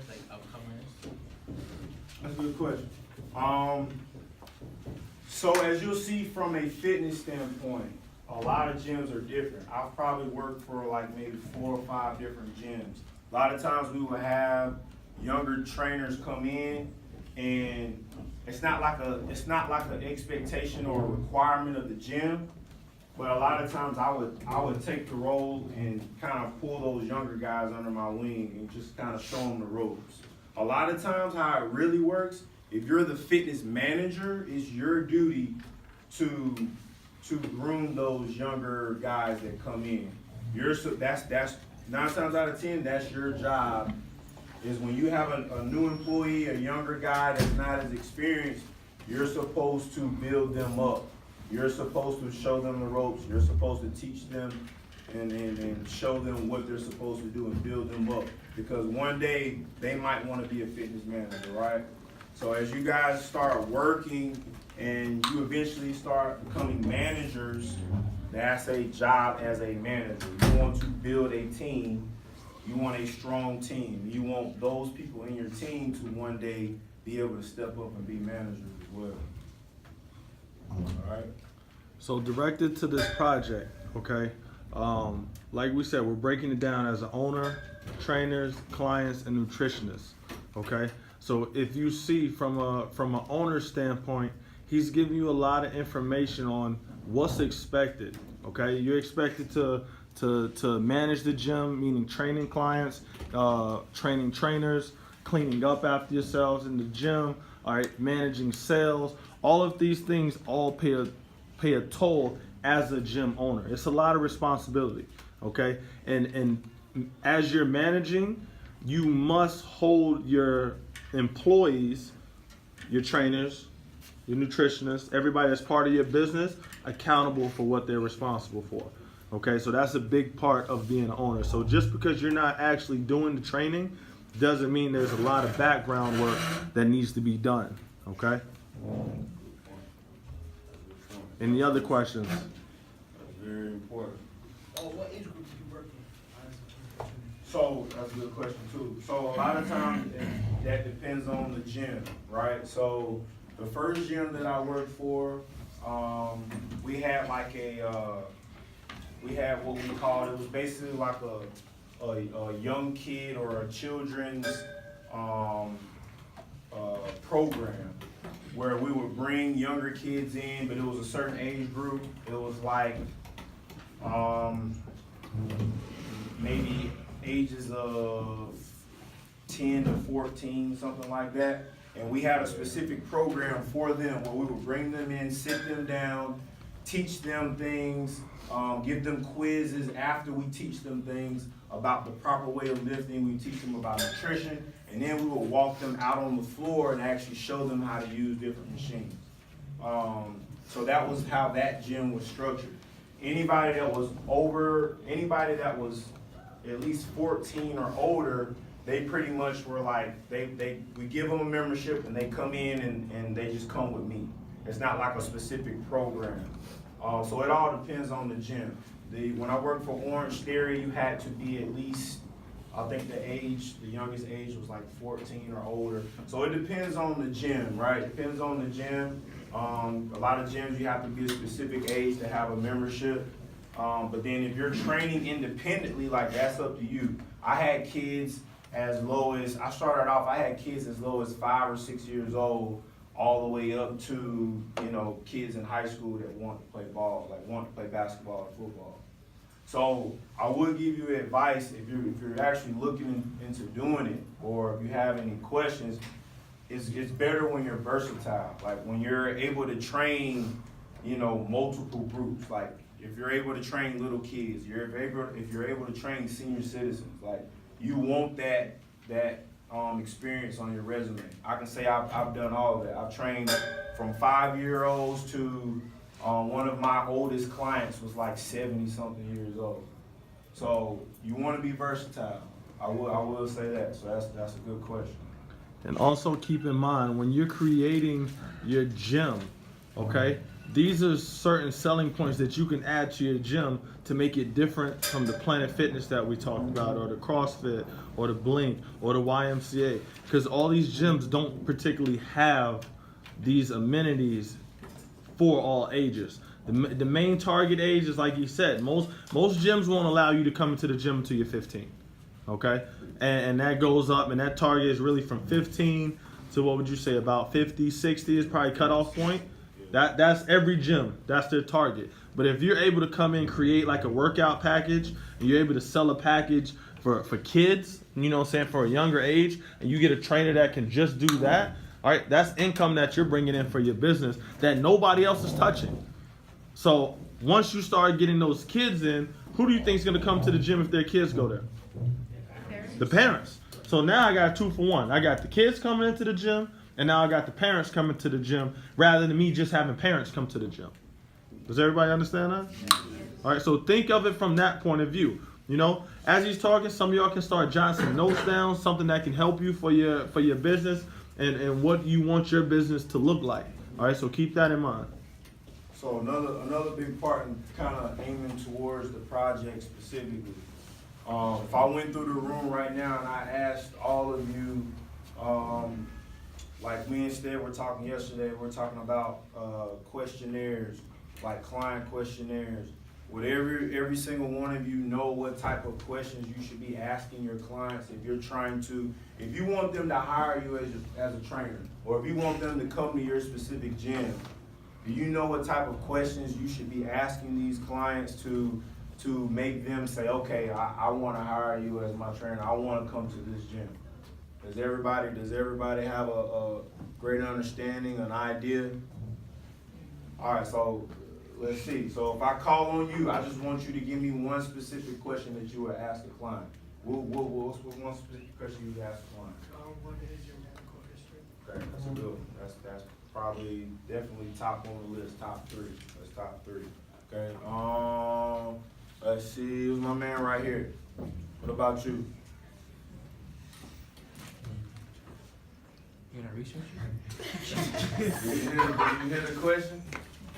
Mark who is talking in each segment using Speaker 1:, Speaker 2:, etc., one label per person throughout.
Speaker 1: beginners, like upcomers?
Speaker 2: That's a good question. So as you'll see from a fitness standpoint, a lot of gyms are different. I've probably worked for like maybe 4 or 5 different gyms. A lot of times we will have younger trainers come in, and it's not like an expectation or a requirement of the gym, but a lot of times I would take the role and kind of pull those younger guys under my wing and just kind of show them the ropes. A lot of times how it really works, if you're the fitness manager, it's your duty to groom those younger guys that come in. That's 9 times out of 10, that's your job. Is when you have a new employee, a younger guy that's not as experienced, you're supposed to build them up. You're supposed to show them the ropes. You're supposed to teach them and show them what they're supposed to do and build them up. Because one day they might want to be a fitness manager, right? So as you guys start working and you eventually start becoming managers, that's a job as a manager. You want to build a team. You want a strong team. You want those people in your team to one day be able to step up and be managers as well. All right.
Speaker 3: So directed to this project, okay? Like we said, we're breaking it down as an owner, trainers, clients, and nutritionists, okay? So if you see from an owner standpoint, he's giving you a lot of information on what's expected, okay? You're expected to manage the gym, meaning training clients, training trainers, cleaning up after yourselves in the gym, all right, managing sales. All of these things all pay a toll as a gym owner. It's a lot of responsibility, okay? And as you're managing, you must hold your employees, your trainers, your nutritionists, everybody that's part of your business accountable for what they're responsible for. Okay, so that's a big part of being an owner. So just because you're not actually doing the training doesn't mean there's a lot of background work that needs to be done. Okay? Any other questions?
Speaker 2: That's very important.
Speaker 1: Oh, what age group do you work with?
Speaker 2: So that's a good question too. So a lot of times that depends on the gym, right? So the first gym that I worked for, we had like we had what we called, it was basically like a young kid or a children's program where we would bring younger kids in, but it was a certain age group. It was like maybe ages of 10 to 14, something like that. And we had a specific program for them where we would bring them in, sit them down, teach them things, give them quizzes after we teach them things about the proper way of lifting. We teach them about nutrition, and then we would walk them out on the floor and actually show them how to use different machines. So that was how that gym was structured. Anybody that was at least 14 or older, they pretty much were like, we give them a membership and they come in and they just come with me. It's not like a specific program. So it all depends on the gym. When I worked for Orange Theory, you had to be at least, I think the youngest age was like 14 or older. So it depends on the gym, right? It depends on the gym. A lot of gyms you have to be a specific age to have a membership. But then if you're training independently, like that's up to you. I had kids as low as, I had kids as low as 5 or 6 years old, all the way up to, kids in high school that want to play ball, like want to play basketball or football. So I would give you advice if you're actually looking into doing it, or if you have any questions, it's better when you're versatile. Like when you're able to train, multiple groups. Like if you're able to train little kids, if you're able to train senior citizens, like you want that experience on your resume. I can say I've done all of that. I've trained from 5-year-olds to one of my oldest clients was like 70-something years old. So you want to be versatile. I will say that. So that's a good question.
Speaker 3: And also keep in mind when you're creating your gym, okay, these are certain selling points that you can add to your gym to make it different from the Planet Fitness that we talked about, or the CrossFit, or the Blink, or the YMCA. Because all these gyms don't particularly have these amenities for all ages. The main target age is, like you said, most gyms won't allow you to come into the gym until you're 15. Okay? And that goes up, and that target is really from 15 to, what would you say, about 50, 60 is probably cutoff point. That's every gym. That's their target. But if you're able to come in, create like a workout package, and you're able to sell a package for kids, you know what I'm saying, for a younger age, and you get a trainer that can just do that, all right, that's income that you're bringing in for your business that nobody else is touching. So once you start getting those kids in, who do you think is going to come to the gym if their kids go there? The parents. So now I got 2 for 1. I got the kids coming into the gym, and now I got the parents coming to the gym, rather than me just having parents come to the gym. Does everybody understand that? All right, so think of it from that point of view. You know, as he's talking, some of y'all can start jotting some notes down, something that can help you for your business and what you want your business to look like. All right, so keep that in mind.
Speaker 2: So another big part in kind of aiming towards the project specifically. If I went through the room right now and I asked all of you, like we instead were talking yesterday, we're talking about questionnaires, like client questionnaires. Would every single one of you know what type of questions you should be asking your clients if you want them to hire you as a trainer, or if you want them to come to your specific gym? Do you know what type of questions you should be asking these clients to make them say, okay, I want to hire you as my trainer. I want to come to this gym. Does everybody have a great understanding, an idea? All right, so let's see. So if I call on you, I just want you to give me one specific question that you would ask a client. What's one specific question you would ask a client?
Speaker 1: What is your medical history?
Speaker 2: Okay, that's a good one. That's probably definitely top on the list, top 3. That's top 3. Okay. Let's see. Who's my man right here? What about you?
Speaker 1: You gonna research
Speaker 2: Did you hear the question?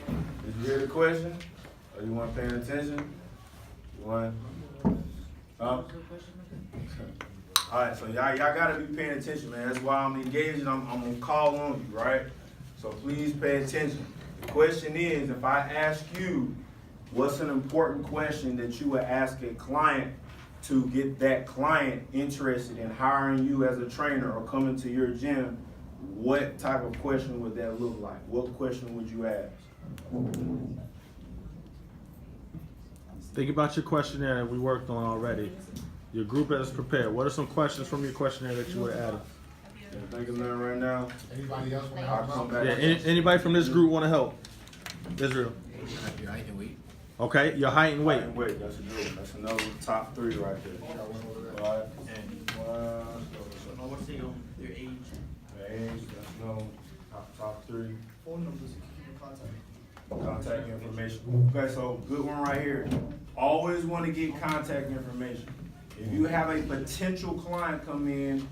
Speaker 2: Did you hear the question? Are you want paying attention? You want? All right, so y'all gotta be paying attention, man. That's why I'm engaging. I'm gonna call on you, right? So please pay attention. The question is, if I ask you, what's an important question that you would ask a client to get that client interested in hiring you as a trainer or coming to your gym, what type of question would that look like? What question would you ask?
Speaker 3: Think about your questionnaire that we worked on already. Your group has prepared. What are some questions from your questionnaire that you would add?
Speaker 2: Think of that right now.
Speaker 4: Anybody else want to
Speaker 2: I'll come back.
Speaker 3: Yeah, anybody from this group want to help? Israel.
Speaker 1: your height and weight?
Speaker 3: Okay, your height and weight.
Speaker 2: Wait, that's a good one. That's another top 3 right there. All right.
Speaker 1: What's your age?
Speaker 2: The age, that's another top 3.
Speaker 1: Phone numbers if you keep in contact.
Speaker 2: Contact information. Okay, so good one right here. Always want to get contact information. If you have a potential client come in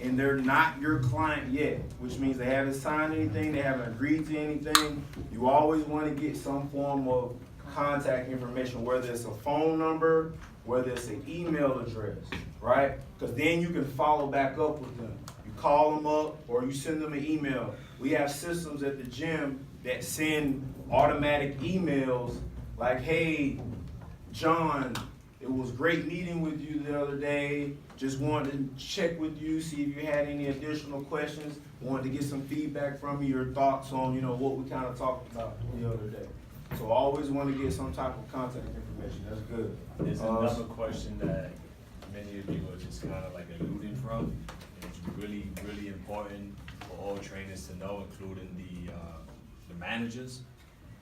Speaker 2: and they're not your client yet, which means they haven't signed anything, they haven't agreed to anything, you always want to get some form of contact information, whether it's a phone number, whether it's an email address, right? Because then you can follow back up with them. You call them up or you send them an email. We have systems at the gym that send automatic emails like, hey, John, it was great meeting with you the other day. Just wanted to check with you, see if you had any additional questions. Wanted to get some feedback from you, your thoughts on, what we kind of talked about the other day. So always want to get some type of contact information. That's good.
Speaker 5: There's another question that many of you are just kind of like alluding from. And it's really, really important for all trainers to know, including the managers.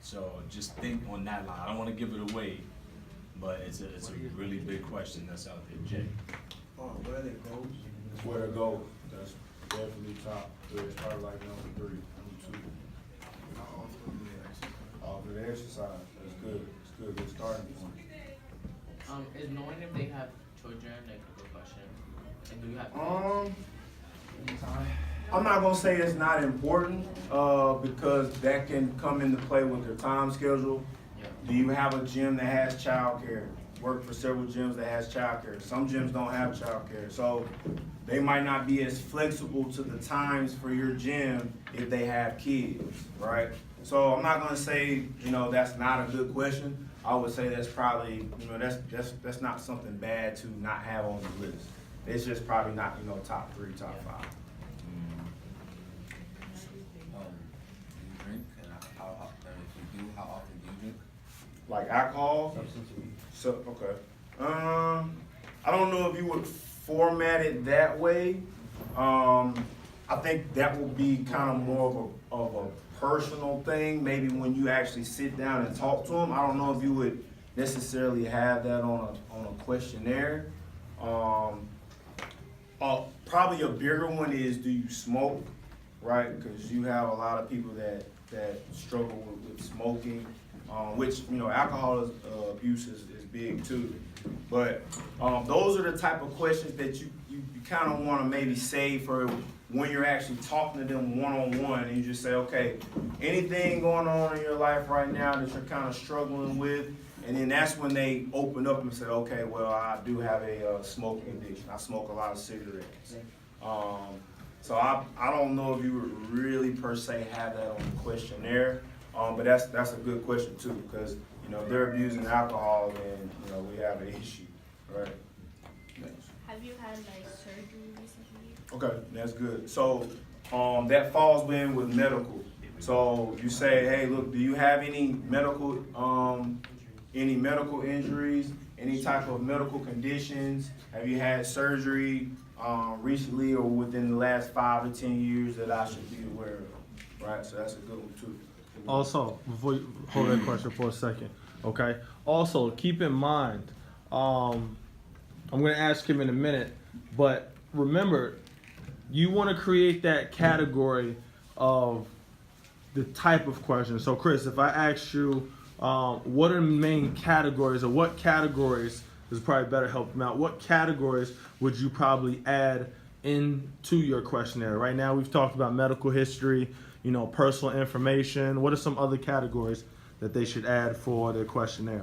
Speaker 5: So just think on that line. I don't want to give it away, but it's a really big question that's out there, Jay.
Speaker 1: Where they go?
Speaker 2: That's where to go. That's definitely top 3. It's probably like number 3, number 2. All for the exercise. That's good. It's good. Good starting point.
Speaker 6: Is knowing if they have children like a good question? And do you have
Speaker 2: I'm not gonna say it's not important, because that can come into play with their time schedule. Do you have a gym that has childcare? Work for several gyms that has childcare. Some gyms don't have childcare, so they might not be as flexible to the times for your gym if they have kids, right? So I'm not gonna say, that's not a good question. I would say that's probably, that's not something bad to not have on the list. It's just probably not, top 3, top 5.
Speaker 4: Do you drink? And how often, if you do, how often do you drink?
Speaker 2: Like alcohol? So, okay. I don't know if you would format it that way. I think that will be kind of more of a personal thing. Maybe when you actually sit down and talk to them. I don't know if you would necessarily have that on a questionnaire. Probably a bigger one is, do you smoke? Right? Because you have a lot of people that struggle with smoking. Which, alcohol abuse is big too. But those are the type of questions that you kind of want to maybe save for when you're actually talking to them one-on-one, and you just say, okay, anything going on in your life right now that you're kind of struggling with, and then that's when they open up and say, okay, well, I do have a smoking addiction. I smoke a lot of cigarettes. So I don't know if you would really per se have that on the questionnaire. But that's a good question too, because if they're abusing alcohol, then we have an issue, right? Next.
Speaker 7: Have you had like surgery recently?
Speaker 2: Okay, that's good. So that falls in with medical. So you say, hey, look, do you have any medical injuries, any type of medical conditions? Have you had surgery recently or within the last 5 to 10 years that I should be aware of? Right, so that's a good one too.
Speaker 3: Also, before you hold that question for a second, okay? Also, keep in mind, I'm going to ask him in a minute, but remember, you want to create that category of the type of question. So, Chris, if I asked you, what are the main categories, or what categories, this is probably better help him out, what categories would you probably add into your questionnaire? Right now, we've talked about medical history, personal information. What are some other categories that they should add for their questionnaire?